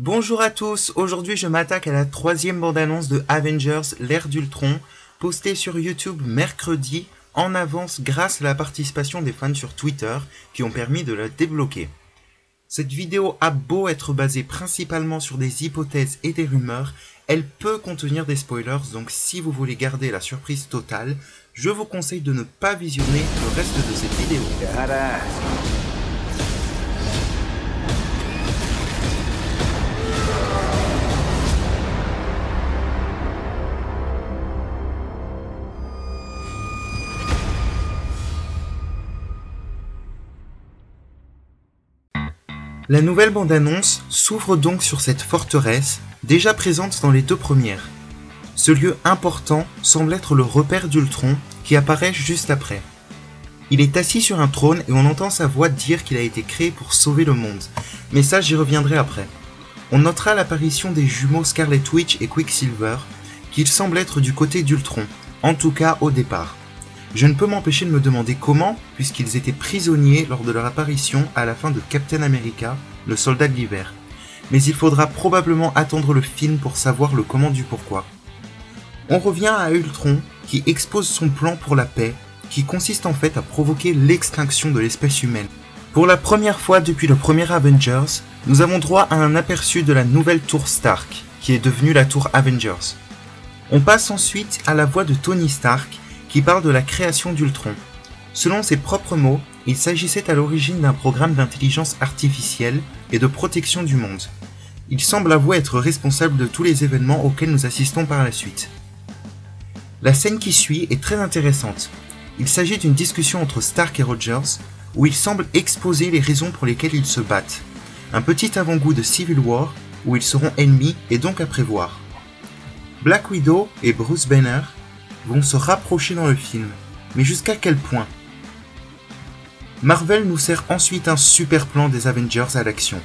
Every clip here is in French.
Bonjour à tous, aujourd'hui je m'attaque à la troisième bande-annonce de Avengers, l'ère d'Ultron, postée sur YouTube mercredi, en avance grâce à la participation des fans sur Twitter qui ont permis de la débloquer. Cette vidéo a beau être basée principalement sur des hypothèses et des rumeurs, elle peut contenir des spoilers, donc si vous voulez garder la surprise totale, je vous conseille de ne pas visionner le reste de cette vidéo. La nouvelle bande-annonce s'ouvre donc sur cette forteresse, déjà présente dans les deux premières. Ce lieu important semble être le repère d'Ultron qui apparaît juste après. Il est assis sur un trône et on entend sa voix dire qu'il a été créé pour sauver le monde, mais ça j'y reviendrai après. On notera l'apparition des jumeaux Scarlet Witch et Quicksilver, qui semblent être du côté d'Ultron, en tout cas au départ. Je ne peux m'empêcher de me demander comment, puisqu'ils étaient prisonniers lors de leur apparition à la fin de Captain America, le soldat de l'hiver. Mais il faudra probablement attendre le film pour savoir le comment du pourquoi. On revient à Ultron, qui expose son plan pour la paix, qui consiste en fait à provoquer l'extinction de l'espèce humaine. Pour la première fois depuis le premier Avengers, nous avons droit à un aperçu de la nouvelle tour Stark, qui est devenue la tour Avengers. On passe ensuite à la voix de Tony Stark, qui parle de la création d'Ultron. Selon ses propres mots, il s'agissait à l'origine d'un programme d'intelligence artificielle et de protection du monde. Il semble avouer être responsable de tous les événements auxquels nous assistons par la suite. La scène qui suit est très intéressante. Il s'agit d'une discussion entre Stark et Rogers, où ils semblent exposer les raisons pour lesquelles ils se battent. Un petit avant-goût de Civil War, où ils seront ennemis et donc à prévoir. Black Widow et Bruce Banner vont se rapprocher dans le film, mais jusqu'à quel point? Marvel nous sert ensuite un super plan des Avengers à l'action.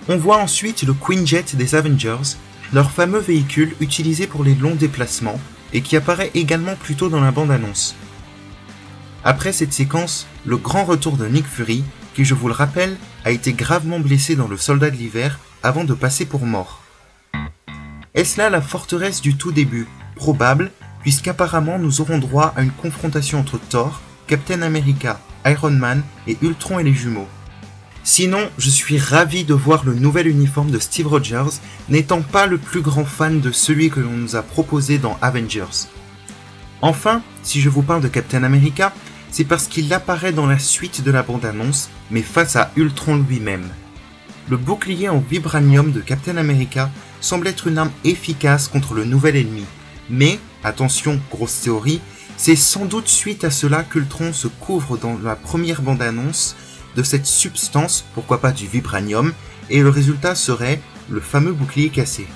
On voit ensuite le Quinjet des Avengers, leur fameux véhicule utilisé pour les longs déplacements, et qui apparaît également plus tôt dans la bande-annonce. Après cette séquence, le grand retour de Nick Fury, qui je vous le rappelle, a été gravement blessé dans le Soldat de l'hiver avant de passer pour mort. Est-ce là la forteresse du tout début? Probable, puisqu'apparemment nous aurons droit à une confrontation entre Thor, Captain America, Iron Man et Ultron et les jumeaux. Sinon, je suis ravi de voir le nouvel uniforme de Steve Rogers, n'étant pas le plus grand fan de celui que l'on nous a proposé dans Avengers. Enfin, si je vous parle de Captain America, c'est parce qu'il apparaît dans la suite de la bande-annonce, mais face à Ultron lui-même. Le bouclier en vibranium de Captain America semble être une arme efficace contre le nouvel ennemi. Mais, attention, grosse théorie, c'est sans doute suite à cela qu'Ultron se couvre dans la première bande-annonce de cette substance, pourquoi pas du vibranium, et le résultat serait le fameux bouclier cassé.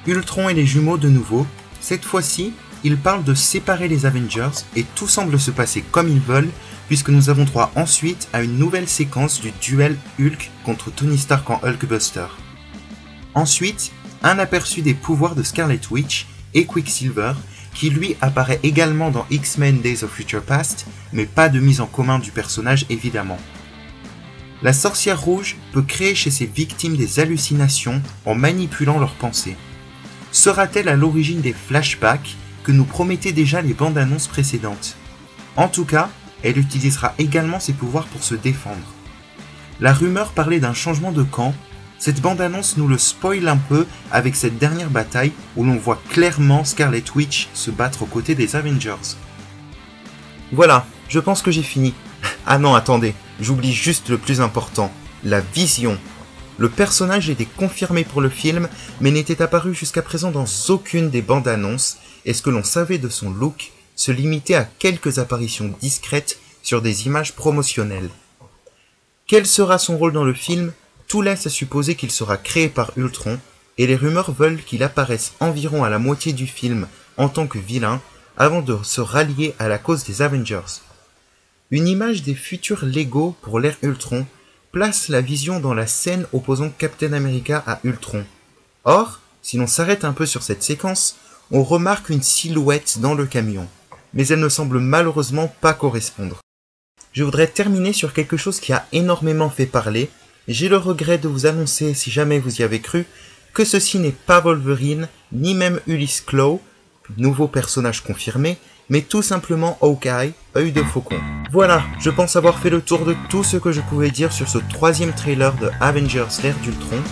Ultron et les jumeaux de nouveau, cette fois-ci, ils parlent de séparer les Avengers et tout semble se passer comme ils veulent, puisque nous avons droit ensuite à une nouvelle séquence du duel Hulk contre Tony Stark en Hulkbuster. Ensuite, un aperçu des pouvoirs de Scarlet Witch et Quicksilver, qui lui apparaît également dans X-Men Days of Future Past, mais pas de mise en commun du personnage évidemment. La sorcière rouge peut créer chez ses victimes des hallucinations en manipulant leurs pensées. Sera-t-elle à l'origine des flashbacks que nous promettaient déjà les bandes annonces précédentes? En tout cas, elle utilisera également ses pouvoirs pour se défendre. La rumeur parlait d'un changement de camp. Cette bande-annonce nous le spoil un peu avec cette dernière bataille où l'on voit clairement Scarlet Witch se battre aux côtés des Avengers. Voilà, je pense que j'ai fini. Ah non, attendez, j'oublie juste le plus important, la vision. Le personnage était confirmé pour le film, mais n'était apparu jusqu'à présent dans aucune des bandes-annonces, et ce que l'on savait de son look se limitait à quelques apparitions discrètes sur des images promotionnelles. Quel sera son rôle dans le film? Tout laisse à supposer qu'il sera créé par Ultron, et les rumeurs veulent qu'il apparaisse environ à la moitié du film en tant que vilain, avant de se rallier à la cause des Avengers. Une image des futurs Lego pour l'ère Ultron place la vision dans la scène opposant Captain America à Ultron. Or, si l'on s'arrête un peu sur cette séquence, on remarque une silhouette dans le camion, mais elle ne semble malheureusement pas correspondre. Je voudrais terminer sur quelque chose qui a énormément fait parler, J'ai le regret de vous annoncer, si jamais vous y avez cru, que ceci n'est pas Wolverine, ni même Ulysse Klaue, nouveau personnage confirmé, mais tout simplement Hawkeye, œil de faucon. Voilà, je pense avoir fait le tour de tout ce que je pouvais dire sur ce 3e trailer de Avengers l'ère d'Ultron.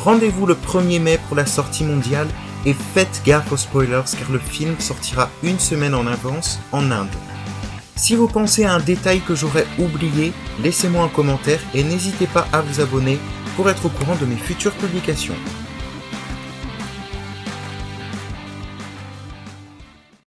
Rendez-vous le 1er mai pour la sortie mondiale et faites gaffe aux spoilers car le film sortira une semaine en avance en Inde. Si vous pensez à un détail que j'aurais oublié, laissez-moi un commentaire et n'hésitez pas à vous abonner pour être au courant de mes futures publications.